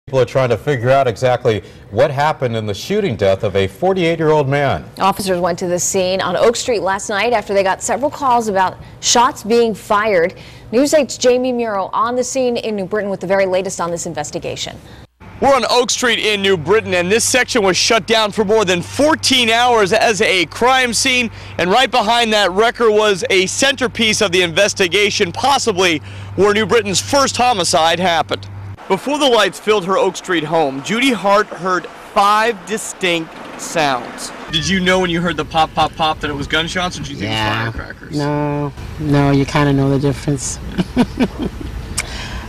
People are trying to figure out exactly what happened in the shooting death of a 48-year-old man. Officers went to the scene on Oak Street last night after they got several calls about shots being fired. News 8's Jamie Muro on the scene in New Britain with the very latest on this investigation. We're on Oak Street in New Britain, and this section was shut down for more than 14 hours as a crime scene. And right behind that wrecker was a centerpiece of the investigation, possibly where New Britain's first homicide happened. Before the lights filled her Oak Street home, Judy Hart heard 5 distinct sounds. Did you know when you heard the pop, pop, pop that it was gunshots, or did you think it was firecrackers? No, you kind of know the difference,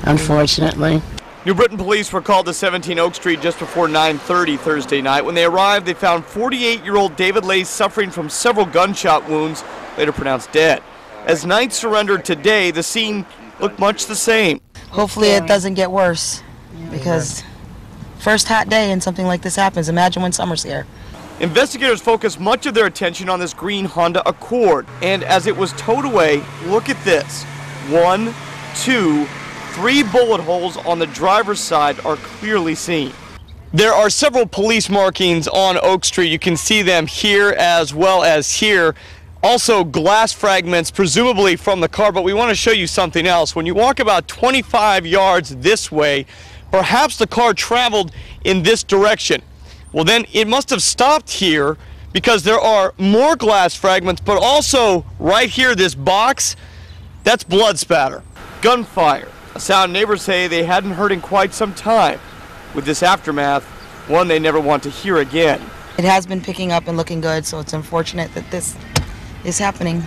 unfortunately. New Britain police were called to 17 Oak Street just before 9:30 Thursday night. When they arrived, they found 48-year-old David Lace suffering from several gunshot wounds, later pronounced dead. As night surrendered today, the scene looked much the same. Hopefully it doesn't get worse, because first hot day and something like this happens. Imagine when summer's here. Investigators focused much of their attention on this green Honda Accord, and as it was towed away, look at this. 1, 2, 3 bullet holes on the driver's side are clearly seen. There are several police markings on Oak Street. You can see them here as well as here. Also glass fragments, presumably from the car, but we want to show you something else. When you walk about 25 yards this way, perhaps the car traveled in this direction. Well, then it must have stopped here because there are more glass fragments, but also right here, this box, that's blood spatter. Gunfire, a sound neighbors say they hadn't heard in quite some time. With this aftermath, one they never want to hear again. It has been picking up and looking good, so it's unfortunate that this is happening.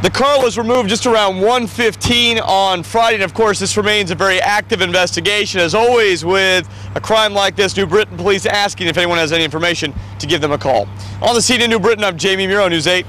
The car was removed just around 1:15 on Friday, and of course this remains a very active investigation. As always with a crime like this, New Britain police asking if anyone has any information to give them a call. On the scene in New Britain, I'm Jamie Muro, News 8.